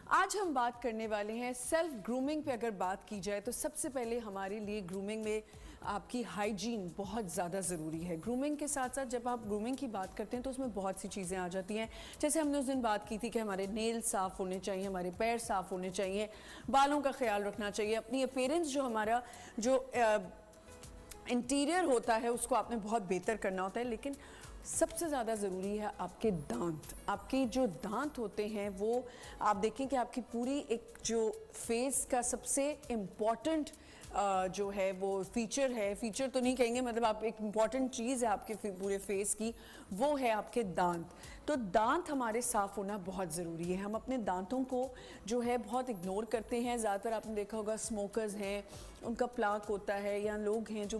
आज हम बात करने वाले हैं सेल्फ ग्रूमिंग पे। अगर बात की जाए तो सबसे पहले हमारे लिए ग्रूमिंग में आपकी हाइजीन बहुत ज़्यादा ज़रूरी है। ग्रूमिंग के साथ साथ जब आप ग्रूमिंग की बात करते हैं तो उसमें बहुत सी चीज़ें आ जाती हैं। जैसे हमने उस दिन बात की थी कि हमारे नेल साफ़ होने चाहिए, हमारे पैर साफ़ होने चाहिए, बालों का ख्याल रखना चाहिए, अपनी अपीयरेंस जो हमारा जो इंटीरियर होता है उसको आपने बहुत बेहतर करना होता है। लेकिन सबसे ज़्यादा ज़रूरी है आपके दांत। आपके जो दांत होते हैं वो आप देखें कि आपकी पूरी एक जो फेस का सबसे इम्पॉर्टेंट जो है वो फीचर है, फीचर तो नहीं कहेंगे, मतलब आप एक इम्पॉर्टेंट चीज़ है आपके पूरे फेस की, वो है आपके दांत। तो दांत हमारे साफ़ होना बहुत ज़रूरी है। हम अपने दांतों को जो है बहुत इग्नोर करते हैं। ज़्यादातर आपने देखा होगा स्मोकर्स हैं, उनका प्लाक होता है, या लोग हैं जो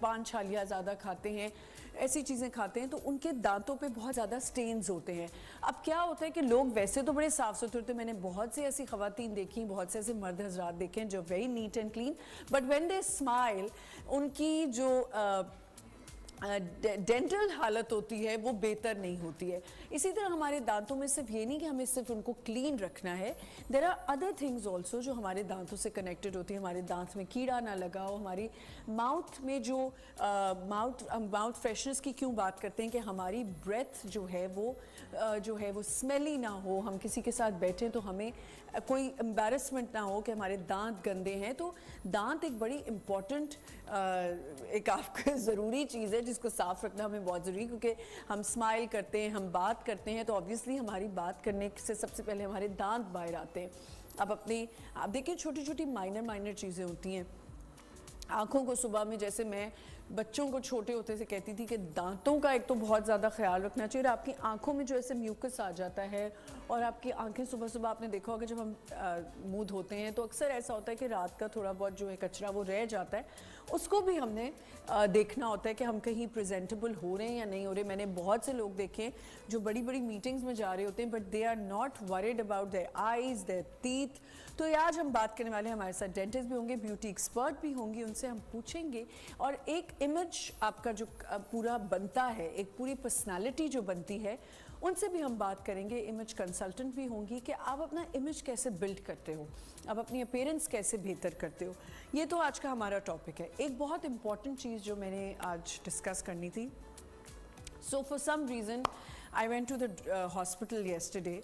पान छालियाँ ज़्यादा खाते हैं, ऐसी चीज़ें खाते हैं, तो उनके दांतों पे बहुत ज़्यादा स्टेन्स होते हैं। अब क्या होता है कि लोग वैसे तो बड़े साफ़ सुथरे होते हैं, मैंने बहुत सी ऐसी ख़वातीन देखी, बहुत से ऐसे मर्द हज़रात देखे हैं जो very neat and clean, but when they smile उनकी जो डेंटल हालत होती है वो बेहतर नहीं होती है। इसी तरह हमारे दांतों में सिर्फ ये नहीं कि हमें सिर्फ उनको क्लीन रखना है, there are other things also जो हमारे दांतों से कनेक्टेड होती है। हमारे दांत में कीड़ा ना लगा हो, हमारी माउथ में जो माउथ फ्रेशनेस की क्यों बात करते हैं कि हमारी ब्रेथ जो है वो स्मेली ना हो। हम किसी के साथ बैठें तो हमें कोई एम्बैरसमेंट ना हो कि हमारे दांत गंदे हैं। तो दांत एक बड़ी इम्पॉर्टेंट एक आपका ज़रूरी चीज़ है जिसको साफ़ रखना हमें बहुत ज़रूरी है, क्योंकि हम स्माइल करते हैं, हम बात करते हैं, तो ऑब्वियसली हमारी बात करने से सबसे पहले हमारे दांत बाहर आते हैं। आप देखिए छोटी छोटी माइनर चीज़ें होती हैं। आँखों को सुबह में, जैसे मैं बच्चों को छोटे होते से कहती थी कि दांतों का एक तो बहुत ज़्यादा ख्याल रखना चाहिए, और आपकी आँखों में जो ऐसे म्यूकस आ जाता है, और आपकी आँखें सुबह सुबह आपने देखा होगा जब हम मुँह धोते हैं तो अक्सर ऐसा होता है कि रात का थोड़ा बहुत जो है कचरा वो रह जाता है, उसको भी हमने देखना होता है कि हम कहीं प्रेजेंटेबल हो रहे हैं या नहीं हो रहे। मैंने बहुत से लोग देखे जो बड़ी बड़ी मीटिंग्स में जा रहे होते हैं, but they are not worried about their eyes, their teeth. तो आज हम बात करने वाले हैं, हमारे साथ डेंटिस्ट भी होंगे, ब्यूटी एक्सपर्ट भी होंगी, उनसे हम पूछेंगे, और एक इमेज आपका जो पूरा बनता है, एक पूरी पर्सनालिटी जो बनती है, उनसे भी हम बात करेंगे। इमेज कंसल्टेंट भी होंगी कि आप अपना इमेज कैसे बिल्ड करते हो, आप अपनी अपीयरेंस कैसे बेहतर करते हो। ये तो आज का हमारा टॉपिक है। एक बहुत इंपॉर्टेंट चीज़ जो मैंने आज डिस्कस करनी थी, so for some reason I went to the hospital yesterday,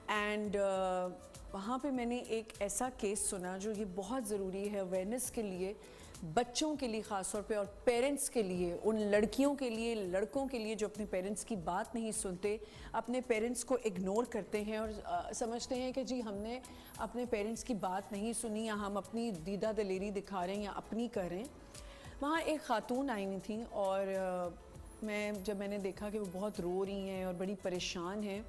and वहाँ पे मैंने एक ऐसा केस सुना जो ये बहुत ज़रूरी है अवेयरनेस के लिए, बच्चों के लिए ख़ास तौर पे, और पेरेंट्स के लिए, उन लड़कियों के लिए, लड़कों के लिए जो अपने पेरेंट्स की बात नहीं सुनते, अपने पेरेंट्स को इग्नोर करते हैं और समझते हैं कि जी हमने अपने पेरेंट्स की बात नहीं सुनी, या हम अपनी दीदा दलेरी दिखा रहे हैं या अपनी कर रहे हैं। वहाँ एक ख़ातून आई हुई थी, और जब मैंने देखा कि वो बहुत रो रही हैं और बड़ी परेशान हैं,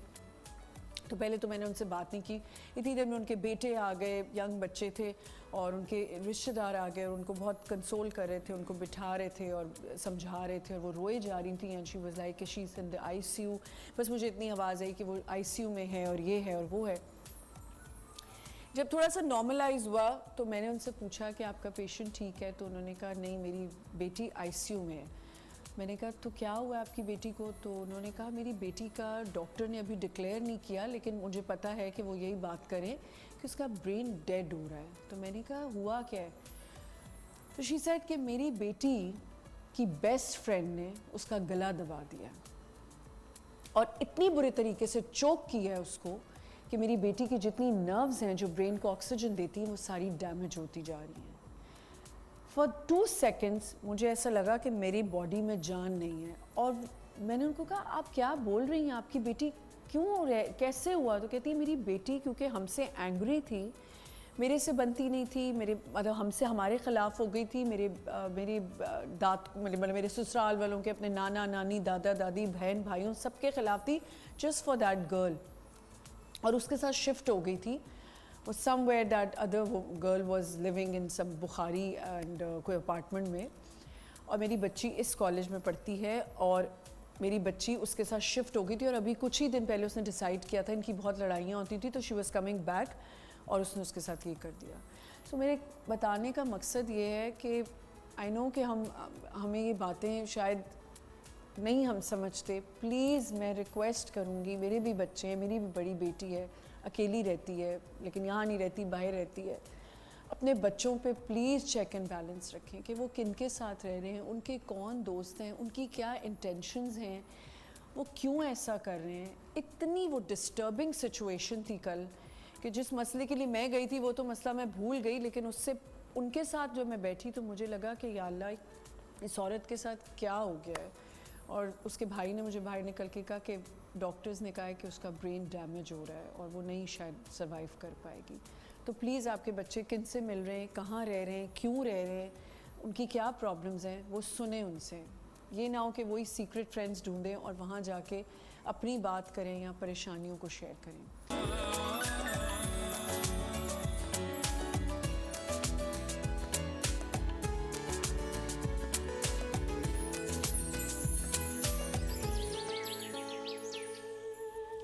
तो पहले तो मैंने उनसे बात नहीं की। इतनी देर में उनके बेटे आ गए, यंग बच्चे थे, और उनके रिश्तेदार आ गए और उनको बहुत कंसोल कर रहे थे, उनको बिठा रहे थे और समझा रहे थे, और वो रोए जा रही थी। And she was like she is in the ICU. बस मुझे इतनी आवाज़ आई कि वो आईसीयू में है, और ये है और वो है। जब थोड़ा सा नॉर्मलाइज हुआ तो मैंने उनसे पूछा कि आपका पेशेंट ठीक है? तो उन्होंने कहा नहीं, मेरी बेटी आईसीयू में है। मैंने कहा तो क्या हुआ आपकी बेटी को? तो उन्होंने कहा मेरी बेटी का डॉक्टर ने अभी डिक्लेयर नहीं किया, लेकिन मुझे पता है कि वो यही बात करें कि उसका ब्रेन डेड हो रहा है। तो मैंने कहा हुआ क्या है? तो शी सेड कि मेरी बेटी की बेस्ट फ्रेंड ने उसका गला दबा दिया, और इतनी बुरे तरीके से चोक किया है उसको कि मेरी बेटी की जितनी नर्व्स हैं जो ब्रेन को ऑक्सीजन देती हैं वो सारी डैमेज होती जा रही हैं। फॉर 2 सेकेंड्स मुझे ऐसा लगा कि मेरी बॉडी में जान नहीं है, और मैंने उनको कहा आप क्या बोल रही हैं, आपकी बेटी कैसे हुआ? तो कहती है मेरी बेटी क्योंकि हमसे एंग्री थी, मेरे से बनती नहीं थी, मतलब हमसे हमारे ख़िलाफ़ हो गई थी, मेरे ससुराल वालों के, अपने नाना नानी, दादा दादी, बहन भाइयों सबके ख़िलाफ़ थी, जस्ट फॉर दैट गर्ल, और उसके साथ शिफ्ट हो गई थी। somewhere that other girl was living in some Bukhari and कोई अपार्टमेंट में, और मेरी बच्ची इस कॉलेज में पढ़ती है, और मेरी बच्ची उसके साथ शिफ्ट हो गई थी, और अभी कुछ ही दिन पहले उसने डिसाइड किया था, इनकी बहुत लड़ाइयाँ होती थी, तो शी वाज कमिंग बैक, और उसने उसके साथ ये कर दिया। सो मेरे बताने का मकसद ये है कि आई नो कि हमें ये बातें शायद नहीं हम समझते। प्लीज़ मैं रिक्वेस्ट करूँगी, मेरे भी बच्चे हैं, मेरी भी बड़ी बेटी है, अकेली रहती है, लेकिन यहाँ नहीं रहती, बाहर रहती है। अपने बच्चों पे प्लीज़ चेक एंड बैलेंस रखें कि वो किनके साथ रह रहे हैं, उनके कौन दोस्त हैं, उनकी क्या इंटेंशंस हैं, वो क्यों ऐसा कर रहे हैं। इतनी वो डिस्टर्बिंग सिचुएशन थी कल कि जिस मसले के लिए मैं गई थी वो तो मसला मैं भूल गई, लेकिन उससे उनके साथ जब मैं बैठी तो मुझे लगा कि या अल्लाह इस औरत के साथ क्या हो गया है। और उसके भाई ने मुझे बाहर निकल के कहा कि डॉक्टर्स ने कहा है कि उसका ब्रेन डैमेज हो रहा है और वो नहीं शायद सर्वाइव कर पाएगी। तो प्लीज़ आपके बच्चे किन से मिल रहे हैं, कहाँ रह रहे हैं, क्यों रह रहे हैं, उनकी क्या प्रॉब्लम्स हैं, वो सुने उनसे। ये ना हो कि वही सीक्रेट फ्रेंड्स ढूंढें और वहाँ जाके अपनी बात करें या परेशानियों को शेयर करें।